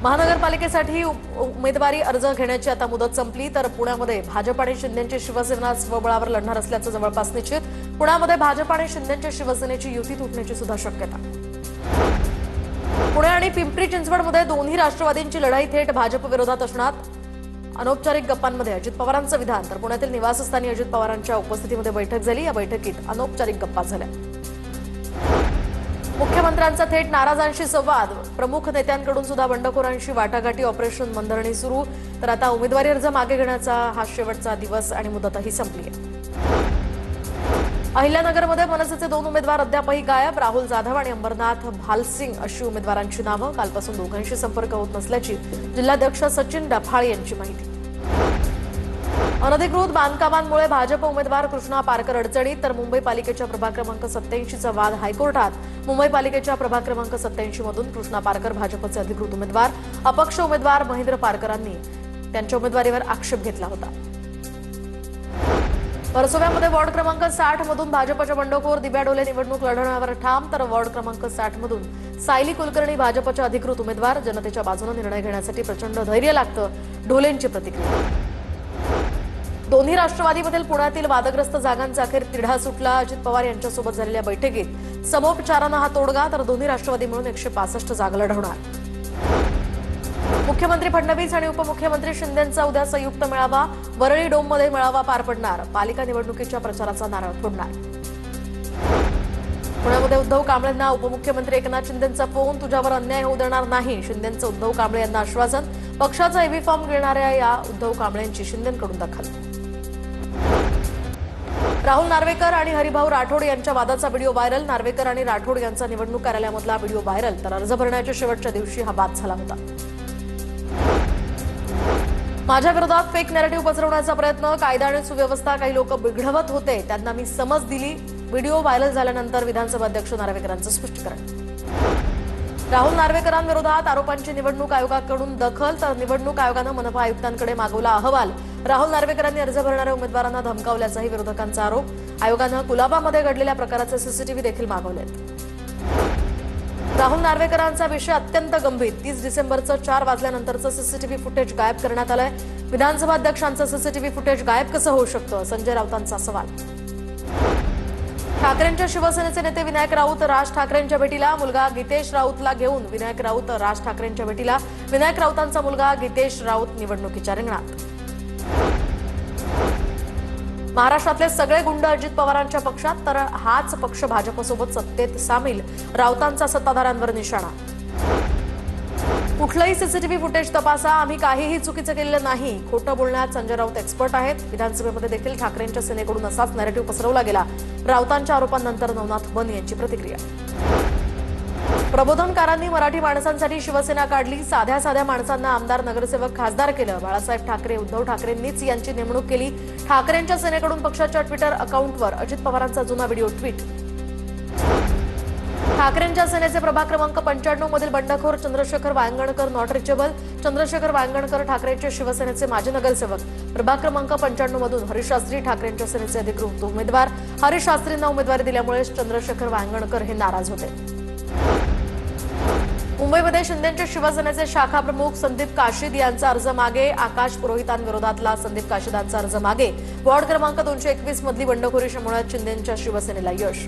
महानगरपालिकेसाठी उमेदवारी अर्ज घेण्याची आता मुदत संपली, तर पुण्यामध्ये भाजप आणि शिंदेची शिवसेना स्वबळावर लढणार असल्याचं जवळपास निश्चित. पुण्यामध्ये भाजप आणि शिंदेच्या शिवसेनेची युती तुटण्याची सुद्धा शक्यता. पुणे आणि पिंपरी चिंचवडमध्ये दोन्ही राष्ट्रवादींची लढाई थेट भाजप विरोधात असणार. अनौपचारिक गप्पांमध्ये अजित पवारांचं विधान, तर पुण्यातील निवासस्थानी अजित पवारांच्या उपस्थितीमध्ये बैठक झाली. या बैठकीत अनौपचारिक गप्पा झाल्या. मुख्यमंत्र्यांचा थेट नाराजांशी संवाद, प्रमुख नेत्यांकडून सुद्धा बंडखोरांशी वाटाघाटी, ऑपरेशन मंदरणी सुरू. तर आता उमेदवारी अर्ज मागे घेण्याचा हा शेवटचा दिवस आणि मुदतही संपली आहे. अहिल्यानगरमध्ये मनसेचे 2 उमेदवार अद्यापही गायब. राहुल जाधव आणि अंबरनाथ भालसिंग अशी उमेदवारांची नावं. कालपासून दोघांशी संपर्क होत नसल्याची जिल्हाध्यक्ष सचिन डफाळ यांची माहिती. अनधिकृत बांधकामांमुळे भाजप उमेदवार कृष्णा पारकर अडचणीत, तर मुंबई पालिकेच्या प्रभाग क्रमांक 87चा वाद हायकोर्टात. मुंबई पालिकेच्या प्रभाग क्रमांक 87 मधून कृष्णा पारकर भाजपचे अधिकृत उमेदवार. अपक्ष उमेदवार महेंद्र पारकरांनी त्यांच्या उमेदवारीवर आक्षेप घेतला होता. वर्सोव्यामध्ये वॉर्ड क्रमांक 60 मधून भाजपच्या बंडखोर दिब्या डोले निवडणूक लढवण्यावर ठाम, तर वॉर्ड क्रमांक 60 मधून सायली कुलकर्णी भाजपच्या अधिकृत उमेदवार. जनतेच्या बाजूने निर्णय घेण्यासाठी प्रचंड धैर्य लागतं, ढोलेंची प्रतिक्रिया. दोन्ही राष्ट्रवादीमधील पुण्यातील वादग्रस्त जागांचा अखेर तिढा सुटला. अजित पवार यांच्यासोबत झालेल्या बैठकीत समोपचारानं हा तोडगा, तर दोन्ही राष्ट्रवादी मिळून 165 जागा लढवणार. मुख्यमंत्री फडणवीस आणि उपमुख्यमंत्री शिंदेंचा उद्या संयुक्त मेळावा. वरळी डोममध्ये मेळावा पार पडणार. पालिका निवडणुकीच्या प्रचाराचा नारळ फोडणार. पुण्यामध्ये उद्धव कांबळेंना उपमुख्यमंत्री एकनाथ शिंदेंचा फोन, तुझ्यावर अन्याय होऊ देणार नाही, शिंदेंचं उद्धव कांबळे यांना आश्वासन. पक्षाचा ईव्ही फॉर्म घेणाऱ्या या उद्धव कांबळेंची शिंदेंकडून दखल. राहुल नार्वेकर आणि हरिभाऊ राठोड यांच्या वादाचा व्हिडिओ व्हायरल. नार्वेकर आणि राठोड यांचा निवडणूक कार्यालयामधला व्हिडिओ व्हायरल, तर अर्ज भरण्याच्या शेवटच्या दिवशी हा वाद झाला होता. माझ्या विरोधात फेक नॅरेटिव्ह पसरवण्याचा प्रयत्न, कायदा आणि सुव्यवस्था काही लोक बिघडवत होते, त्यांना मी समज दिली. व्हिडिओ व्हायरल झाल्यानंतर विधानसभा अध्यक्ष नार्वेकरांचं स्पष्टीकरण. राहुल नार्वेकरांविरोधात आरोपांची निवडणूक आयोगाकडून दखल, तर निवडणूक आयोगानं मनपा आयुक्तांकडे मागवला अहवाल. राहुल नार्वेकरांनी अर्ज भरणाऱ्या उमेदवारांना धमकावल्याचाही विरोधकांचा आरोप. आयोगानं कुलाबामध्ये घडलेल्या प्रकाराचे सीसीटीव्ही देखील मागवलेत. राहुल नार्वेकरांचा विषय अत्यंत गंभीर. 30 डिसेंबरचं 4 वाजल्यानंतरचं सीसीटीव्ही फुटेज गायब करण्यात आलंय. विधानसभा अध्यक्षांचं सीसीटीव्ही फुटेज गायब कसं होऊ शकतं, संजय राऊतांचा सवाल. ठाकरेंच्या शिवसेनेचे नेते विनायक राऊत राज ठाकरेंच्या भेटीला. मुलगा गीतेश राऊतला घेऊन विनायक राऊत राज ठाकरेंच्या भेटीला. विनायक राऊतांचा मुलगा गीतेश राऊत निवडणुकीच्या रिंगणात. महाराष्ट्रातले सगळे गुंड अजित पवारांच्या पक्षात, तर हाच पक्ष भाजपसोबत सत्तेत सामील. राऊतांचा सत्ताधाऱ्यांवर निशाणा. कुठलंही सीसीटीव्ही फुटेज तपासा, आम्ही काहीही चुकीचं केलेलं नाही. खोटं बोलण्यात संजय राऊत एक्सपर्ट आहेत. विधानसभेमध्ये देखील ठाकरेंच्या सेनेकडून असाच नॅरेटिव्ह पसरवला गेला. राऊतांच्या आरोपांनंतर नवनाथ बन यांची प्रतिक्रिया. प्रबोधनकारांनी मराठी माणसांसाठी शिवसेना काढली. साध्या साध्या माणसांना आमदार, नगरसेवक, खासदार केलं. बाळासाहेब ठाकरे, उद्धव ठाकरेंनीच यांची नेमणूक केली. ठाकरेंच्या सेनेकडून पक्षाच्या ट्विटर अकाउंटवर अजित पवारांचा जुना व्हिडिओ ट्विट. ठाकरेंच्या सेनेचे प्रभाग क्रमांक 95 मधील बंडखोर चंद्रशेखर वांगणकर नॉट रिचेबल. चंद्रशेखर वांगणकर ठाकरेंचे शिवसेनेचे माजी नगरसेवक. प्रभाग क्रमांक 95 मधून हरीश शास्त्री ठाकरेंच्या सेनेचे अधिकृत उमेदवार. हरीश शास्त्रींना उमेदवारी दिल्यामुळे चंद्रशेखर वांगणकर हे नाराज होते. मुंबईमध्ये शिंदेच्या शिवसेनेचे शाखा प्रमुख संदीप काशीद यांचा अर्ज मागे. आकाश पुरोहितांविरोधातला संदीप काशीदांचा अर्ज मागे. वॉर्ड क्रमांक 221 मधली बंडखोरी शमवण्यात शिंदेच्या शिवसेनेला यश.